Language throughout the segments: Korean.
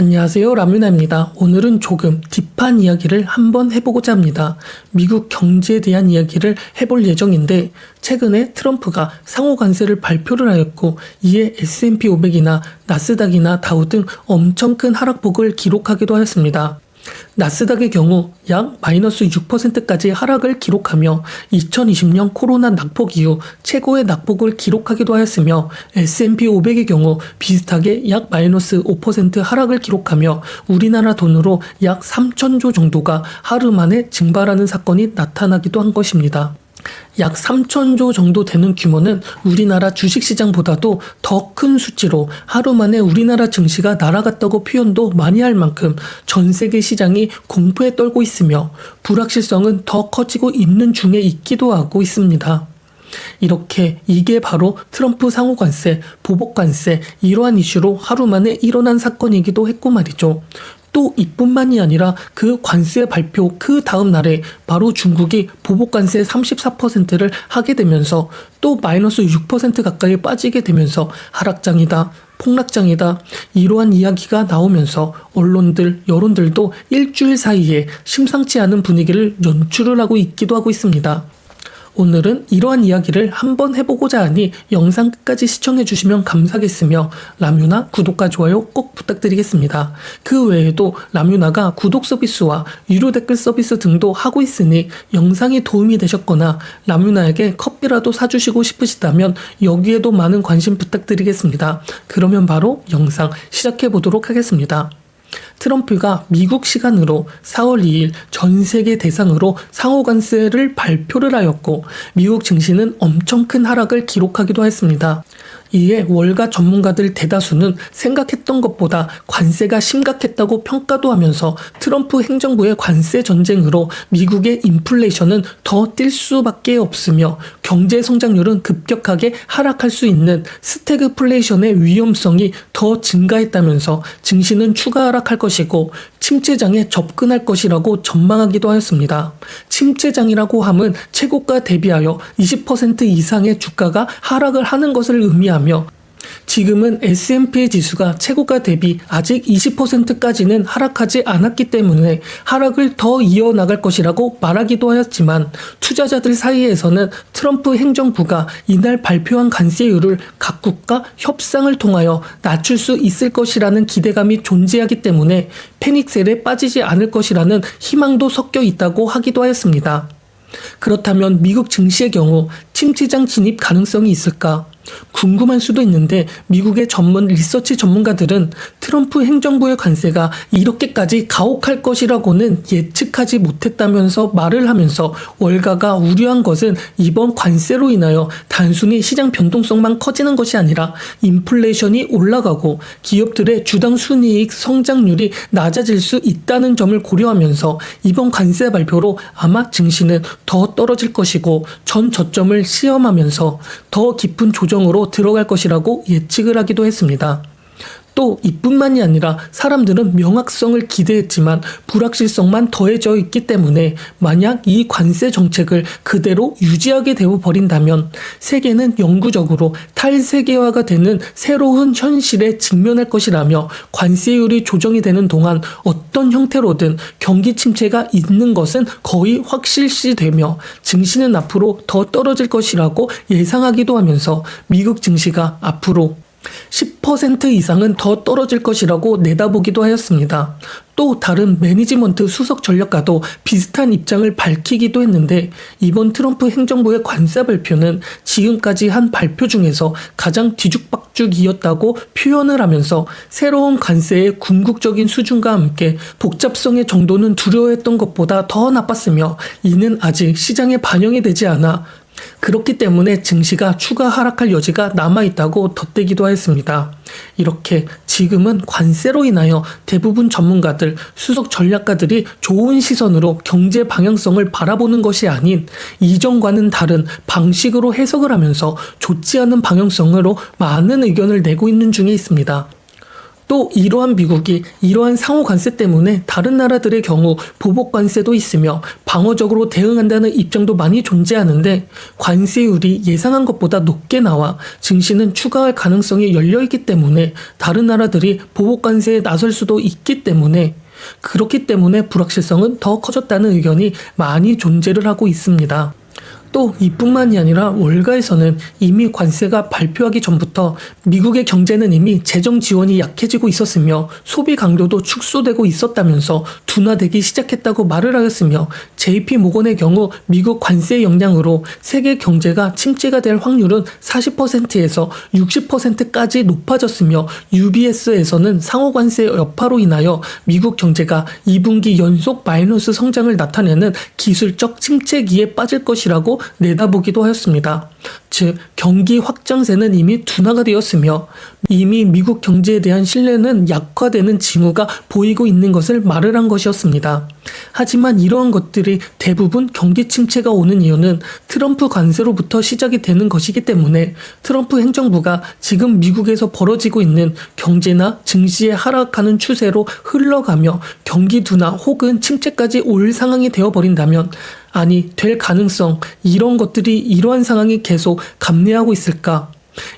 안녕하세요, 라뮤나입니다. 오늘은 조금 딥한 이야기를 한번 해보고자 합니다. 미국 경제에 대한 이야기를 해볼 예정인데, 최근에 트럼프가 상호 관세를 발표를 하였고, 이에 S&P 500이나 나스닥이나 다우 등 엄청 큰 하락폭을 기록하기도 하였습니다. 나스닥의 경우 약 마이너스 6%까지 하락을 기록하며 2020년 코로나 낙폭 이후 최고의 낙폭을 기록하기도 하였으며, S&P 500의 경우 비슷하게 약 마이너스 5% 하락을 기록하며 우리나라 돈으로 약 3천조 정도가 하루 만에 증발하는 사건이 나타나기도 한 것입니다. 약 3천조 정도 되는 규모는 우리나라 주식시장보다도 더 큰 수치로 하루 만에 우리나라 증시가 날아갔다고 표현도 많이 할 만큼 전 세계 시장이 공포에 떨고 있으며 불확실성은 더 커지고 있는 중에 있기도 하고 있습니다. 이게 바로 트럼프 상호관세, 보복관세 이러한 이슈로 하루 만에 일어난 사건이기도 했고 말이죠. 또 이뿐만이 아니라 그 관세 발표 그 다음 날에 바로 중국이 보복관세 34%를 하게 되면서 또 마이너스 6% 가까이 빠지게 되면서 하락장이다, 폭락장이다 이러한 이야기가 나오면서 언론들, 여론들도 일주일 사이에 심상치 않은 분위기를 연출을 하고 있기도 하고 있습니다. 오늘은 이러한 이야기를 한번 해보고자 하니 영상 끝까지 시청해주시면 감사하겠으며 라뮤나 구독과 좋아요 꼭 부탁드리겠습니다. 그 외에도 라뮤나가 구독 서비스와 유료 댓글 서비스 등도 하고 있으니 영상이 도움이 되셨거나 라뮤나에게 커피라도 사주시고 싶으시다면 여기에도 많은 관심 부탁드리겠습니다. 그러면 바로 영상 시작해보도록 하겠습니다. 트럼프가 미국 시간으로 4월 2일 전 세계 대상으로 상호관세를 발표를 하였고 미국 증시는 엄청 큰 하락을 기록하기도 했습니다. 이에 월가 전문가들 대다수는 생각했던 것보다 관세가 심각했다고 평가도 하면서 트럼프 행정부의 관세 전쟁으로 미국의 인플레이션은 더 뛸 수밖에 없으며 경제 성장률은 급격하게 하락할 수 있는 스태그플레이션의 위험성이 더 증가했다면서 증시는 추가 하락할 것이고 침체장에 접근할 것이라고 전망하기도 하였습니다. 침체장이라고 함은 최고가 대비하여 20% 이상의 주가가 하락을 하는 것을 의미하며 지금은 S&P 지수가 최고가 대비 아직 20%까지는 하락하지 않았기 때문에 하락을 더 이어나갈 것이라고 말하기도 하였지만 투자자들 사이에서는 트럼프 행정부가 이날 발표한 관세율을 각국과 협상을 통하여 낮출 수 있을 것이라는 기대감이 존재하기 때문에 패닉셀에 빠지지 않을 것이라는 희망도 섞여 있다고 하기도 하였습니다. 그렇다면 미국 증시의 경우 침체장 진입 가능성이 있을까? 궁금할 수도 있는데 미국의 전문 리서치 전문가들은 트럼프 행정부의 관세가 이렇게까지 가혹할 것이라고는 예측하지 못했다면서 말을 하면서 월가가 우려한 것은 이번 관세로 인하여 단순히 시장 변동성만 커지는 것이 아니라 인플레이션이 올라가고 기업들의 주당 순이익 성장률이 낮아질 수 있다는 점을 고려하면서 이번 관세 발표로 아마 증시는 더 떨어질 것이고 전 저점을 시험하면서 더 깊은 조정으로 들어갈 것이라고 예측을 하기도 했습니다. 또 이뿐만이 아니라 사람들은 명확성을 기대했지만 불확실성만 더해져 있기 때문에 만약 이 관세 정책을 그대로 유지하게 되어버린다면 세계는 영구적으로 탈세계화가 되는 새로운 현실에 직면할 것이라며 관세율이 조정이 되는 동안 어떤 형태로든 경기 침체가 있는 것은 거의 확실시되며 증시는 앞으로 더 떨어질 것이라고 예상하기도 하면서 미국 증시가 앞으로 10% 이상은 더 떨어질 것이라고 내다보기도 하였습니다. 또 다른 매니지먼트 수석 전략가도 비슷한 입장을 밝히기도 했는데 이번 트럼프 행정부의 관세 발표는 지금까지 한 발표 중에서 가장 뒤죽박죽이었다고 표현을 하면서 새로운 관세의 궁극적인 수준과 함께 복잡성의 정도는 두려워했던 것보다 더 나빴으며 이는 아직 시장에 반영이 되지 않아 그렇기 때문에 증시가 추가 하락할 여지가 남아있다고 덧대기도 했습니다. 이렇게 지금은 관세로 인하여 대부분 전문가들, 수석 전략가들이 좋은 시선으로 경제 방향성을 바라보는 것이 아닌 이전과는 다른 방식으로 해석을 하면서 좋지 않은 방향성으로 많은 의견을 내고 있는 중에 있습니다. 또 이러한 미국이 이러한 상호 관세 때문에 다른 나라들의 경우 보복 관세도 있으며 방어적으로 대응한다는 입장도 많이 존재하는데 관세율이 예상한 것보다 높게 나와 증시는 추가할 가능성이 열려있기 때문에 다른 나라들이 보복 관세에 나설 수도 있기 때문에 그렇기 때문에 불확실성은 더 커졌다는 의견이 많이 존재를 하고 있습니다. 또 이뿐만이 아니라 월가에서는 이미 관세가 발표하기 전부터 미국의 경제는 이미 재정 지원이 약해지고 있었으며 소비 강도도 축소되고 있었다면서 둔화되기 시작했다고 말을 하였으며 JP 모건의 경우 미국 관세의 영향으로 세계 경제가 침체가 될 확률은 40%에서 60%까지 높아졌으며 UBS에서는 상호 관세 여파로 인하여 미국 경제가 2분기 연속 마이너스 성장을 나타내는 기술적 침체기에 빠질 것이라고 내다보기도 하였습니다. 즉 경기 확장세는 이미 둔화가 되었으며 이미 미국 경제에 대한 신뢰는 약화되는 징후가 보이고 있는 것을 말을 한 것이었습니다. 하지만 이러한 것들이 대부분 경기 침체가 오는 이유는 트럼프 관세로부터 시작이 되는 것이기 때문에 트럼프 행정부가 지금 미국에서 벌어지고 있는 경제나 증시의 하락하는 추세로 흘러가며 경기 둔화 혹은 침체까지 올 상황이 되어버린다면 될 가능성, 이런 것들이 이러한 상황이 계속 감내하고 있을까?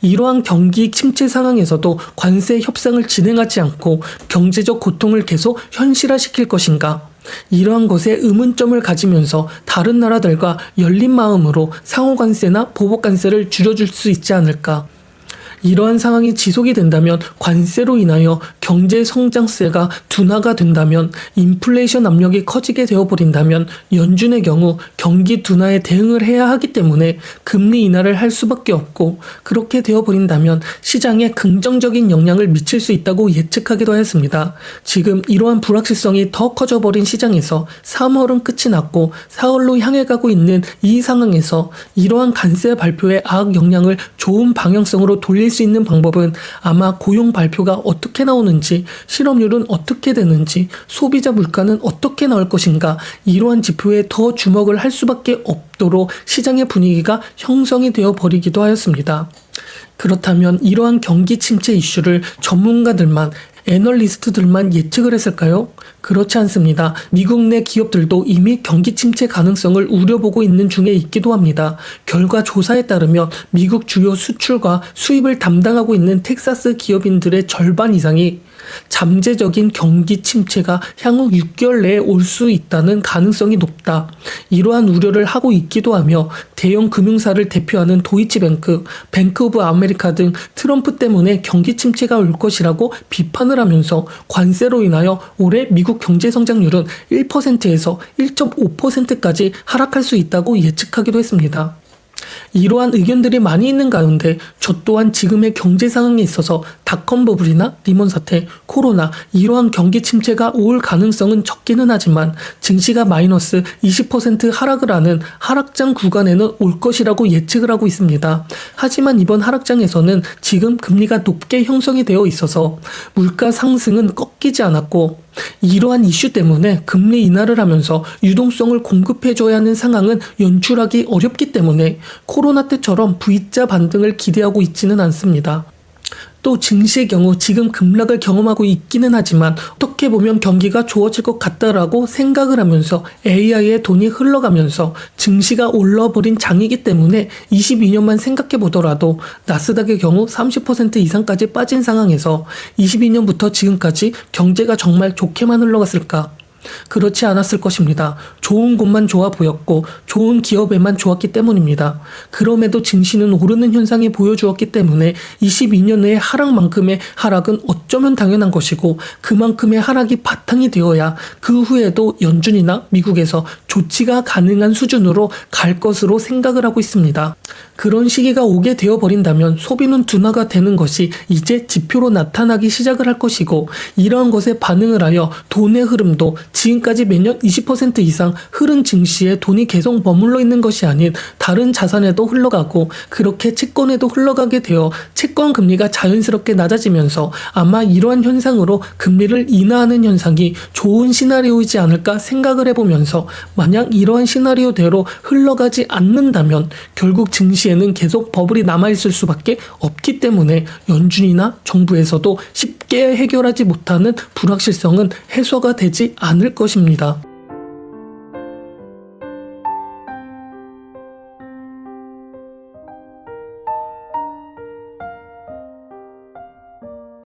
이러한 경기 침체 상황에서도 관세 협상을 진행하지 않고 경제적 고통을 계속 현실화시킬 것인가? 이러한 것에 의문점을 가지면서 다른 나라들과 열린 마음으로 상호관세나 보복관세를 줄여줄 수 있지 않을까? 이러한 상황이 지속이 된다면 관세로 인하여 경제 성장세가 둔화가 된다면 인플레이션 압력이 커지게 되어버린다면 연준의 경우 경기 둔화에 대응을 해야 하기 때문에 금리 인하를 할 수밖에 없고 그렇게 되어버린다면 시장에 긍정적인 영향을 미칠 수 있다고 예측하기도 했습니다. 지금 이러한 불확실성이 더 커져버린 시장에서 3월은 끝이 났고 4월로 향해 가고 있는 이 상황에서 이러한 관세 발표의 악악 영향을 좋은 방향성으로 돌릴 수 있는 방법은 아마 고용 발표가 어떻게 나오는지, 실업률은 어떻게 되는지, 소비자 물가는 어떻게 나올 것인가, 이러한 지표에 더 주목을 할 수밖에 없도록 시장의 분위기가 형성이 되어 버리기도 하였습니다. 그렇다면 이러한 경기 침체 이슈를 전문가들만, 애널리스트들만 예측을 했을까요? 그렇지 않습니다. 미국 내 기업들도 이미 경기 침체 가능성을 우려보고 있는 중에 있기도 합니다. 결과 조사에 따르면 미국 주요 수출과 수입을 담당하고 있는 텍사스 기업인들의 절반 이상이 잠재적인 경기 침체가 향후 6개월 내에 올 수 있다는 가능성이 높다. 이러한 우려를 하고 있기도 하며 대형 금융사를 대표하는 도이치뱅크, 뱅크 오브 아메리카 등 트럼프 때문에 경기 침체가 올 것이라고 비판을 하면서 관세로 인하여 올해 미국 경제 성장률은 1%에서 1.5%까지 하락할 수 있다고 예측하기도 했습니다. 이러한 의견들이 많이 있는 가운데 저 또한 지금의 경제 상황에 있어서 닷컴 버블이나 리먼 사태, 코로나 이러한 경기 침체가 올 가능성은 적기는 하지만 증시가 마이너스 20% 하락을 하는 하락장 구간에는 올 것이라고 예측을 하고 있습니다. 하지만 이번 하락장에서는 지금 금리가 높게 형성이 되어 있어서 물가 상승은 꺾이지 않았고 이러한 이슈 때문에 금리 인하를 하면서 유동성을 공급해줘야 하는 상황은 연출하기 어렵기 때문에 코로나 때처럼 V자 반등을 기대하고 있지는 않습니다. 또 증시의 경우 지금 급락을 경험하고 있기는 하지만 어떻게 보면 경기가 좋아질 것 같다라고 생각을 하면서 AI에 돈이 흘러가면서 증시가 올라버린 장이기 때문에 22년만 생각해 보더라도 나스닥의 경우 30% 이상까지 빠진 상황에서 22년부터 지금까지 경제가 정말 좋게만 흘러갔을까? 그렇지 않았을 것입니다. 좋은 곳만 좋아 보였고 좋은 기업에만 좋았기 때문입니다. 그럼에도 증시는 오르는 현상이 보여주었기 때문에 22년의 하락만큼의 하락은 어쩌면 당연한 것이고 그만큼의 하락이 바탕이 되어야 그 후에도 연준이나 미국에서 조치가 가능한 수준으로 갈 것으로 생각을 하고 있습니다. 그런 시기가 오게 되어버린다면 소비는 둔화가 되는 것이 이제 지표로 나타나기 시작을 할 것이고 이러한 것에 반응을 하여 돈의 흐름도 지금까지 매년 20% 이상 흐른 증시에 돈이 계속 머물러 있는 것이 아닌 다른 자산에도 흘러가고 그렇게 채권에도 흘러가게 되어 채권 금리가 자연스럽게 낮아지면서 아마 이러한 현상으로 금리를 인하하는 현상이 좋은 시나리오이지 않을까 생각을 해보면서 만약 이러한 시나리오대로 흘러가지 않는다면 결국 증시에는 계속 버블이 남아있을 수밖에 없기 때문에 연준이나 정부에서도 쉽게 해결하지 못하는 불확실성은 해소가 되지 않을 것입니다.